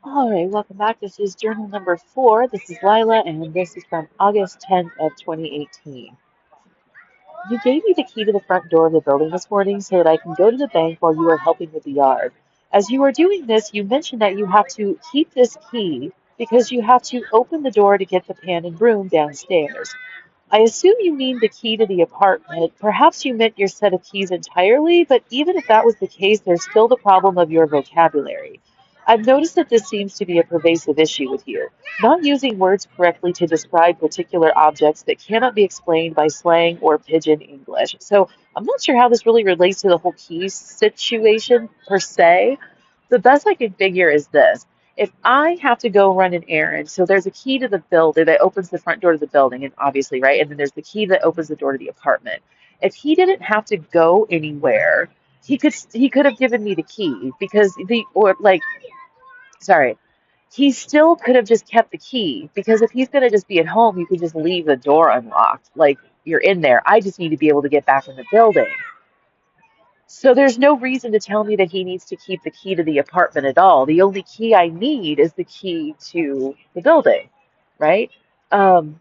All right, welcome back. This is journal number 4. This is Lila, and this is from August 10th of 2018. You gave me the key to the front door of the building this morning so that I can go to the bank while you are helping with the yard. As you are doing this, you mentioned that you have to keep this key because you have to open the door to get the pan and broom downstairs. I assume you mean the key to the apartment. Perhaps you meant your set of keys entirely, but even if that was the case, there's still the problem of your vocabulary. I've noticed that this seems to be a pervasive issue with you, not using words correctly to describe particular objects that cannot be explained by slang or pidgin English. So I'm not sure how this really relates to the whole key situation per se. The best I can figure is this. If I have to go run an errand, so there's a key to the building that opens the front door to the building, and obviously, right? And then there's the key that opens the door to the apartment. If he didn't have to go anywhere, he could have given me the key because the or like sorry, he still could have just kept the key because if he's gonna just be at home, you could just leave the door unlocked. Like you're in there. I just need to be able to get back in the building. So there's no reason to tell me that he needs to keep the key to the apartment at all. The only key I need is the key to the building, right? Um,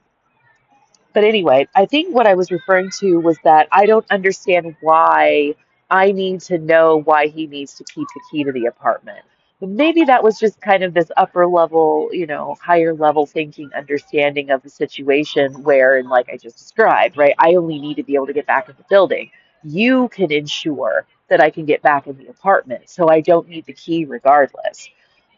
but anyway, I think what I was referring to was that I don't understand why I need to know why he needs to keep the key to the apartment. But maybe that was just kind of this upper level, higher level thinking understanding of the situation where, and like I just described, right? I only need to be able to get back in the building. You can ensure that I can get back in the apartment, so I don't need the key regardless.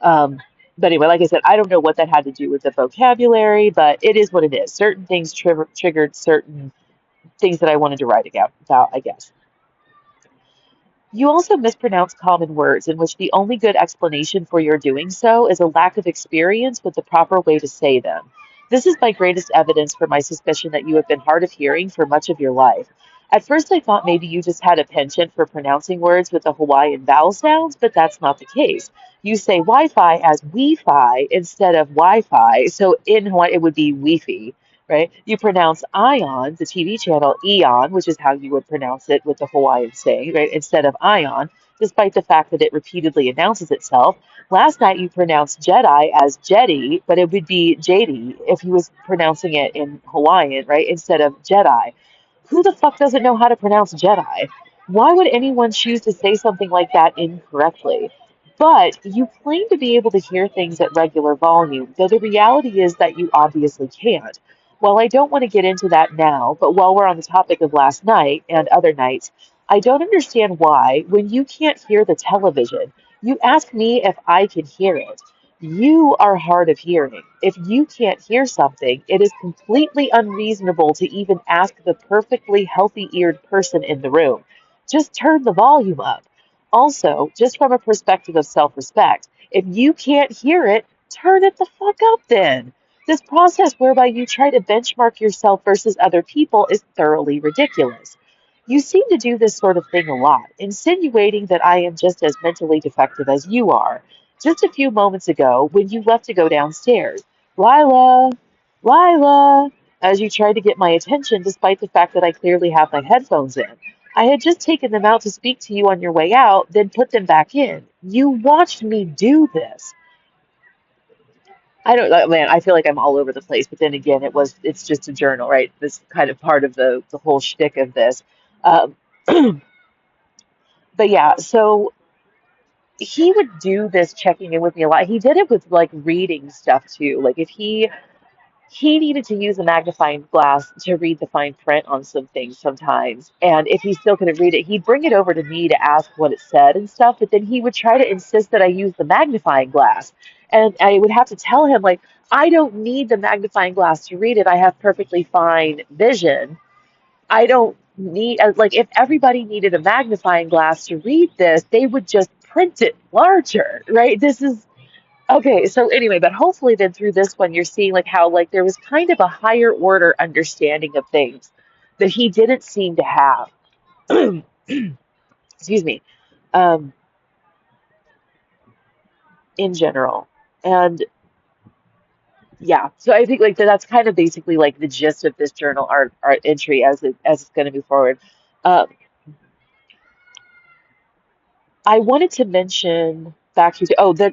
Um, but anyway, like I said, I don't know what that had to do with the vocabulary, but it is what it is. Certain things triggered certain things that I wanted to write about, I guess. You also mispronounce common words in which the only good explanation for your doing so is a lack of experience with the proper way to say them. This is my greatest evidence for my suspicion that you have been hard of hearing for much of your life. At first, I thought maybe you just had a penchant for pronouncing words with the Hawaiian vowel sounds, but that's not the case. You say Wi-Fi as Wi-Fi instead of Wi-Fi, so in Hawaii it would be Wi-Fi, right? You pronounce Ion, the TV channel Eon, which is how you would pronounce it with the Hawaiian saying, right, instead of Ion, despite the fact that it repeatedly announces itself. Last night you pronounced Jedi as Jedi, but it would be Jedi if he was pronouncing it in Hawaiian, right, instead of Jedi. Who the fuck doesn't know how to pronounce Jedi? Why would anyone choose to say something like that incorrectly? But you claim to be able to hear things at regular volume, though the reality is that you obviously can't. Well, I don't want to get into that now, but while we're on the topic of last night and other nights, I don't understand why, when you can't hear the television, you ask me if I can hear it. You are hard of hearing. If you can't hear something, it is completely unreasonable to even ask the perfectly healthy-eared person in the room. Just turn the volume up. Also, just from a perspective of self-respect, if you can't hear it, turn it the fuck up then. This process whereby you try to benchmark yourself versus other people is thoroughly ridiculous. You seem to do this sort of thing a lot, insinuating that I am just as mentally defective as you are. Just a few moments ago, when you left to go downstairs, Lila, Lila, as you tried to get my attention despite the fact that I clearly have my headphones in. I had just taken them out to speak to you on your way out, then put them back in. You watched me do this. I don't know, man, I feel like I'm all over the place, but then again, it's just a journal, right? This kind of part of the whole shtick of this. Um, but yeah, so he would do this checking in with me a lot. He did it with like reading stuff too. Like if he needed to use a magnifying glass to read the fine print on some things sometimes. And if he still couldn't read it, he'd bring it over to me to ask what it said and stuff. But then he would try to insist that I use the magnifying glass. And I would have to tell him, like, I don't need the magnifying glass to read it. I have perfectly fine vision. I don't need, like, if everybody needed a magnifying glass to read this, they would just print it larger, right? This is Okay, so anyway, but hopefully then through this one you're seeing like how like there was kind of a higher order understanding of things that he didn't seem to have. Excuse me. Um, in general. And yeah, so I think like that's kind of basically like the gist of this journal art entry as it's going to move forward. Um, I wanted to mention. back to,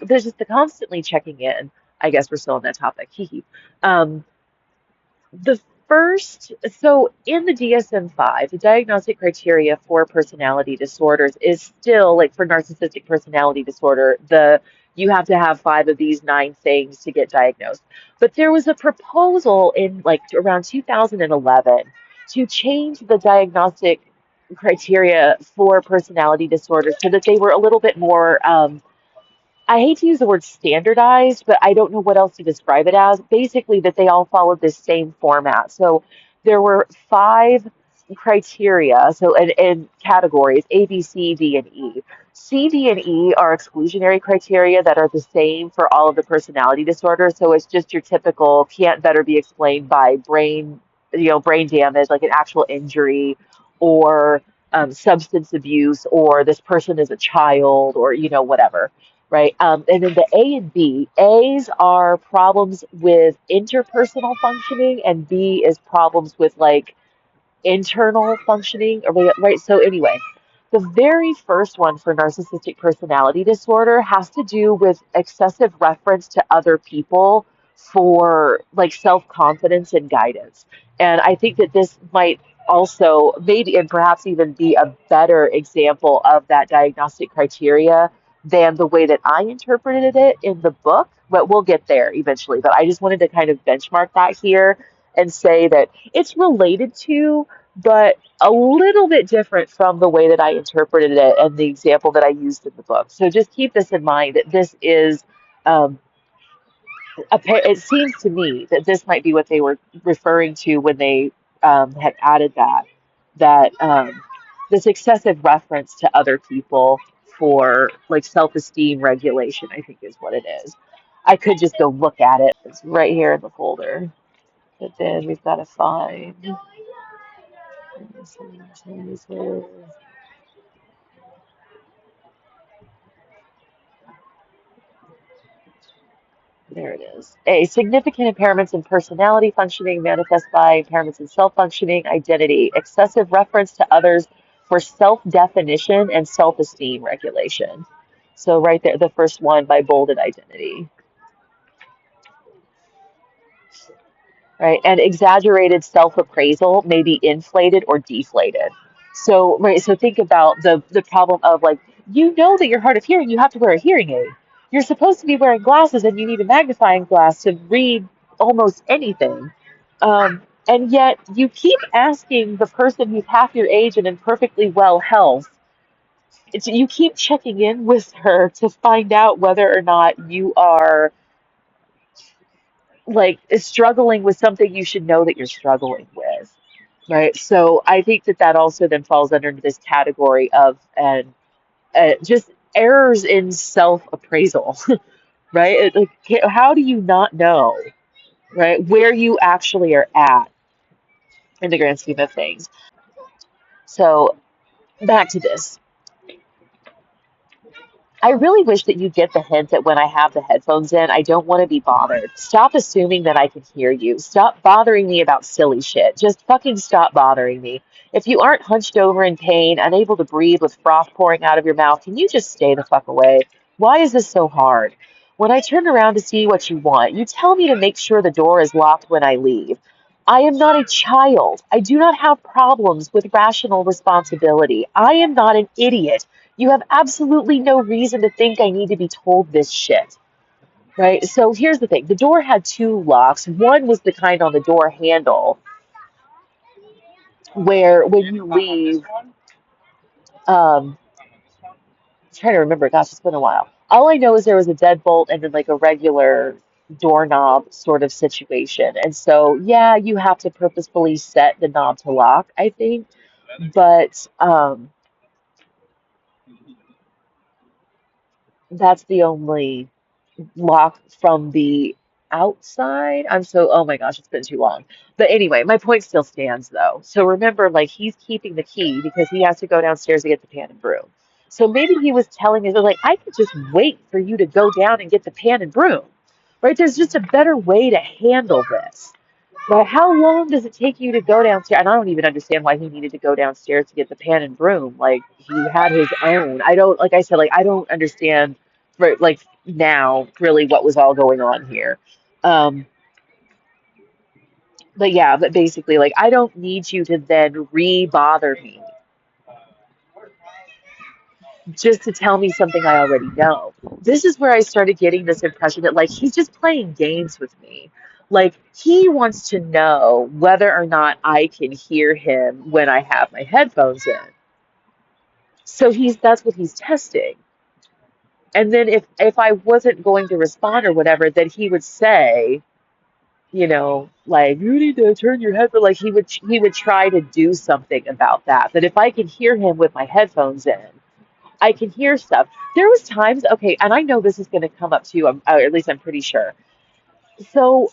there's just the constantly checking in. I guess we're still on that topic. Hee hee. Um, the so in the DSM-5, the diagnostic criteria for personality disorders is still like for narcissistic personality disorder, you have to have five of these nine things to get diagnosed. But there was a proposal in like around 2011 to change the diagnostic criteria for personality disorders so that they were a little bit more I hate to use the word standardized, but I don't know what else to describe it as. Basically, that they all followed this same format. So there were five criteria, so and categories A, B, C, D, and E. C, D, and E are exclusionary criteria that are the same for all of the personality disorders. So it's just your typical can't better be explained by brain damage, like an actual injury, or substance abuse, or this person is a child, or whatever, right? And then the A and B, A's are problems with interpersonal functioning, and B is problems with like internal functioning, right? So anyway, the very first one for narcissistic personality disorder has to do with excessive reference to other people for like self-confidence and guidance. And I think that this might also maybe and perhaps even be a better example of that diagnostic criteria than the way that I interpreted it in the book. But we'll get there eventually. But I just wanted to kind of benchmark that here and say that it's related to, but a little bit different from the way that I interpreted it and the example that I used in the book. So just keep this in mind that this is, um, it seems to me that this might be what they were referring to when they had added that this excessive reference to other people for like self-esteem regulation, I think is what it is. I could just go look at it. It's right here in the folder. But then we've got to find. There it is. A, significant impairments in personality functioning manifest by impairments in self-functioning, identity, excessive reference to others for self-definition and self-esteem regulation. So right there, the first one by bolded identity. Right? And exaggerated self-appraisal may be inflated or deflated. So, right, so think about the problem of like, that you're hard of hearing, you have to wear a hearing aid. You're supposed to be wearing glasses and you need a magnifying glass to read almost anything. And yet you keep asking the person who's half your age and in perfectly well health, you keep checking in with her to find out whether or not you are like struggling with something you should know that you're struggling with, right? So I think that that also then falls under this category of and just errors in self-appraisal, right? Like, how do you not know, right, where you actually are at in the grand scheme of things? So back to this. I really wish that you get the hint that when I have the headphones in, I don't want to be bothered. Stop assuming that I can hear you. Stop bothering me about silly shit. Just fucking stop bothering me. If you aren't hunched over in pain, unable to breathe with froth pouring out of your mouth, can you just stay the fuck away? Why is this so hard? When I turn around to see what you want, you tell me to make sure the door is locked when I leave. I am not a child. I do not have problems with rational responsibility. I am not an idiot. You have absolutely no reason to think I need to be told this shit, right? So here's the thing. The door had two locks. One was the kind on the door handle where when you leave, I'm trying to remember, gosh, it's been a while. All I know is there was a deadbolt and then like a regular doorknob sort of situation. And so, yeah, you have to purposefully set the knob to lock, I think. But that's the only lock from the outside. Oh my gosh, it's been too long. But anyway, my point still stands though. So remember, like he's keeping the key because he has to go downstairs to get the pan and broom. So maybe he was telling me that like I could just wait for you to go down and get the pan and broom. Right? There's just a better way to handle this. But how long does it take you to go downstairs? And I don't even understand why he needed to go downstairs to get the pan and broom. Like he had his own. I don't, like I said, like I don't understand right, like now, really what was all going on here. Um, but yeah, but basically, like, I don't need you to then re-bother me just to tell me something I already know. This is where I started getting this impression that, like, he's just playing games with me. Like, he wants to know whether or not I can hear him when I have my headphones in. So that's what he's testing. And then if I wasn't going to respond or whatever, then he would say, like, you need to turn your head, but like he would try to do something about that. That if I can hear him with my headphones in, I can hear stuff. There was times, okay, and I know this is going to come up too, or at least I'm pretty sure. So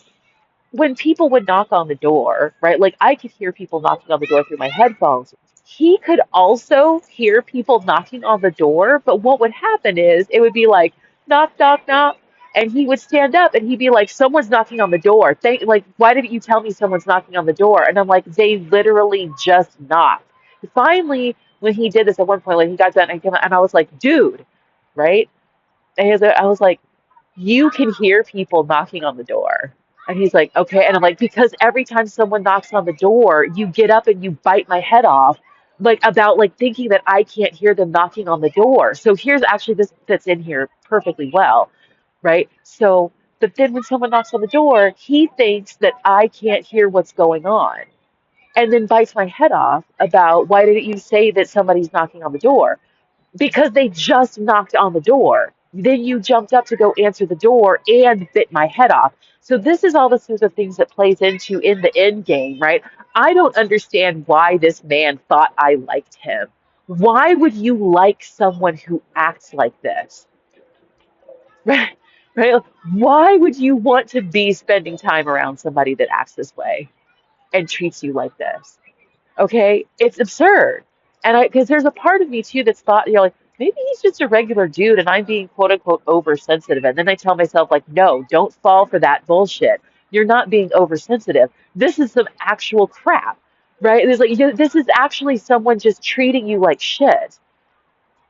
when people would knock on the door, right? Like I could hear people knocking on the door through my headphones. He could also hear people knocking on the door, but what would happen is it would be like knock, knock, knock, and he would stand up and he'd be like, "Someone's knocking on the door. Like, why didn't you tell me someone's knocking on the door?" And I'm like, "They literally just knocked." Finally, when he did this at one point, like he got done and I was like, "Dude," right? I was like, you can hear people knocking on the door. And he's like, okay. And I'm like, because every time someone knocks on the door, you get up and you bite my head off, like about like thinking that I can't hear them knocking on the door. So here's actually this fits in here perfectly well, right? So, but then when someone knocks on the door, he thinks that I can't hear what's going on and then bites my head off about why didn't you say that somebody's knocking on the door? Because they just knocked on the door. Then you jumped up to go answer the door and bit my head off. So this is all the sorts of things that plays into in the end game, right? I don't understand why this man thought I liked him. Why would you like someone who acts like this? Right? Right? Why would you want to be spending time around somebody that acts this way and treats you like this? Okay, it's absurd. And because there's a part of me too that's thought, like, maybe he's just a regular dude and I'm being quote unquote oversensitive. And then I tell myself, like, no, don't fall for that bullshit. You're not being oversensitive. This is some actual crap, right? There's like, this is actually someone just treating you like shit,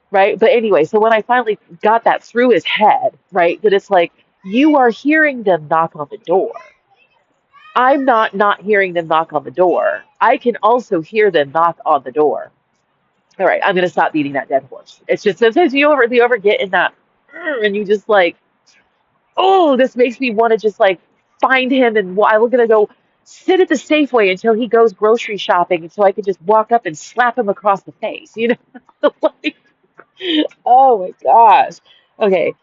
right? But anyway, so when I finally got that through his head, right, that it's like, you are hearing them knock on the door. I'm not hearing them knock on the door. I can also hear them knock on the door. All right, I'm gonna stop beating that dead horse. It's just sometimes you ever get in that and you just like, oh, this makes me want to just like find him and I'm gonna go sit at the Safeway until he goes grocery shopping, and so I can just walk up and slap him across the face. Like, oh my gosh. Okay,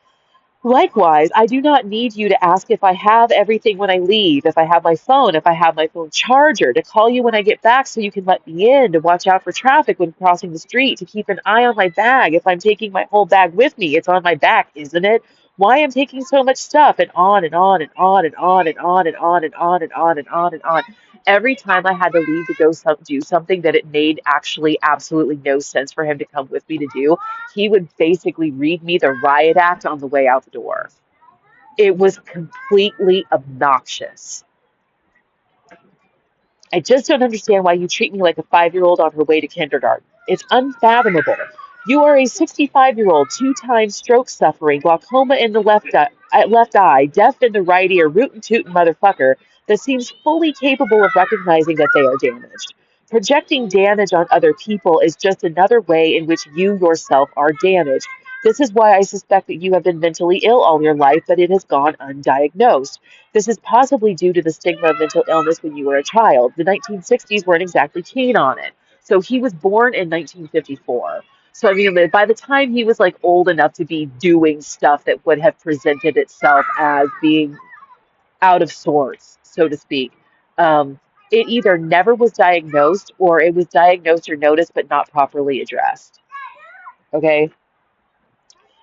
likewise, I do not need you to ask if I have everything when I leave, if I have my phone, if I have my phone charger, to call you when I get back so you can let me in, to watch out for traffic when crossing the street, to keep an eye on my bag if I'm taking my whole bag with me. It's on my back, isn't it? Why I'm taking so much stuff, and on and on and on and on and on and on and on and on and on and on. Every time I had to leave to go do something that it made actually absolutely no sense for him to come with me to do, he would basically read me the riot act on the way out the door. It was completely obnoxious. I just don't understand why you treat me like a 5-year-old on her way to kindergarten. It's unfathomable. You are a 65-year-old, two-time stroke suffering, glaucoma in the left eye, deaf in the right ear, rootin' tootin' motherfucker that seems fully capable of recognizing that they are damaged. Projecting damage on other people is just another way in which you yourself are damaged. This is why I suspect that you have been mentally ill all your life, but it has gone undiagnosed. This is possibly due to the stigma of mental illness when you were a child. The 1960s weren't exactly keen on it. So he was born in 1954. So, I mean, by the time he was like old enough to be doing stuff that would have presented itself as being out of sorts, so to speak, it either never was diagnosed or it was diagnosed or noticed but not properly addressed. Okay?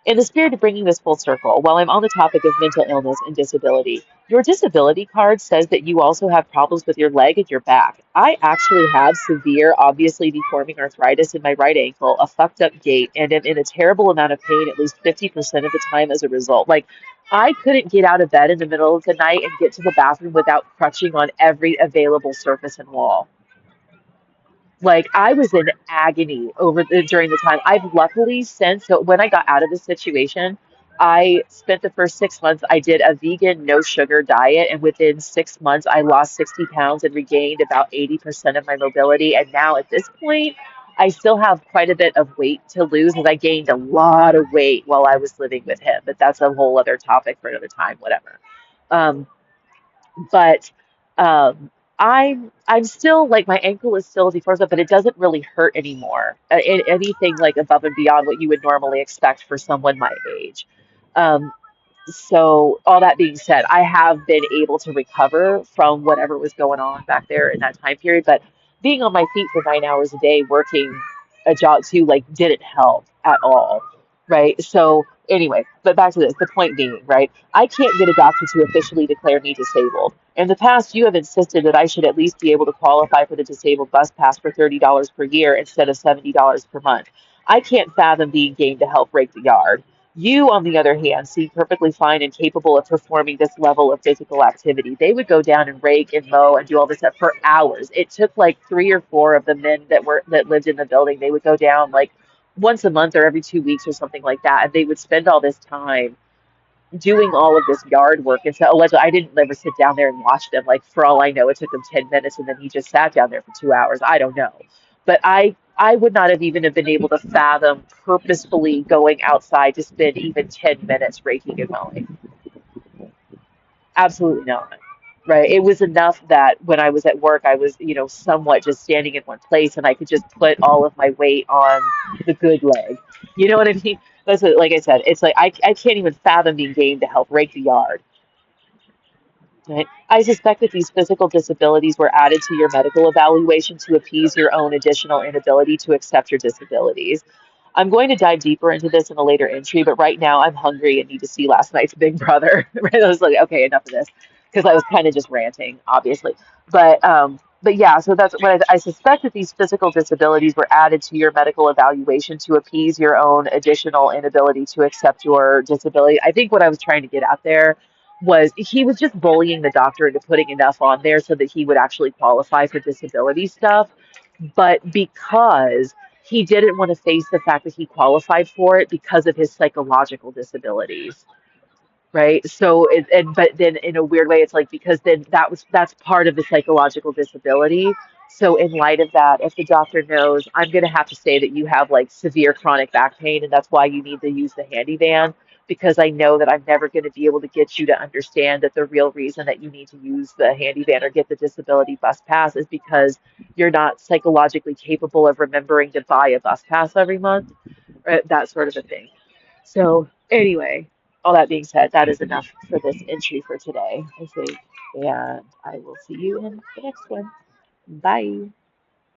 In the spirit of bringing this full circle, while I'm on the topic of mental illness and disability, your disability card says that you also have problems with your leg and your back. I actually have severe, obviously deforming arthritis in my right ankle, a fucked up gait, and am in a terrible amount of pain at least 50% of the time as a result. Like, I couldn't get out of bed in the middle of the night and get to the bathroom without crutching on every available surface and wall. Like, I was in agony during the time. I've luckily since, so when I got out of this situation, I spent the first 6 months, I did a vegan, no sugar diet, and within 6 months, I lost 60 pounds and regained about 80% of my mobility. And now at this point, I still have quite a bit of weight to lose as I gained a lot of weight while I was living with him. But that's a whole other topic for another time, whatever. Um, but I'm still like my ankle is still deformed, but it doesn't really hurt anymore. Anything like above and beyond what you would normally expect for someone my age. Um, so all that being said, I have been able to recover from whatever was going on back there in that time period. But being on my feet for 9 hours a day, working a job too, like didn't help at all, right? So anyway, but back to this. The point being, right? I can't get a doctor to officially declare me disabled. In the past, you have insisted that I should at least be able to qualify for the disabled bus pass for $30 per year instead of $70 per month. I can't fathom being game to help rake the yard. You, on the other hand, seem perfectly fine and capable of performing this level of physical activity. They would go down and rake and mow and do all this stuff for hours. It took like 3 or 4 of the men that lived in the building. They would go down like once a month or every 2 weeks or something like that, and they would spend all this time doing all of this yard work. And so allegedly, I didn't ever sit down there and watch them. Like for all I know, it took him 10 minutes, and then he just sat down there for 2 hours. I don't know, but I would not have even have been able to fathom purposefully going outside to spend even 10 minutes raking and mowing. Absolutely not. Right. It was enough that when I was at work, I was, somewhat just standing in one place and I could just put all of my weight on the good leg. You know what I mean? That's what, like I said, it's like I can't even fathom being game to help rake the yard. Right. I suspect that these physical disabilities were added to your medical evaluation to appease your own additional inability to accept your disabilities. I'm going to dive deeper into this in a later entry, but right now I'm hungry and need to see last night's Big Brother. Right? I was like, okay, enough of this, because I was kind of just ranting, obviously. But yeah, so that's what I suspect that these physical disabilities were added to your medical evaluation to appease your own additional inability to accept your disability. I think what I was trying to get out there was he was just bullying the doctor into putting enough on there so that he would actually qualify for disability stuff. But because he didn't want to face the fact that he qualified for it because of his psychological disabilities, right? So but then in a weird way it's like because then that's part of the psychological disability. So in light of that, if the doctor knows I'm going to have to say that you have like severe chronic back pain and that's why you need to use the handy van, because I know that I'm never going to be able to get you to understand that the real reason that you need to use the handy van or get the disability bus pass is because you're not psychologically capable of remembering to buy a bus pass every month, that sort of a thing. So anyway, all that being said, that is enough for this entry for today, I think. And I will see you in the next one. Bye.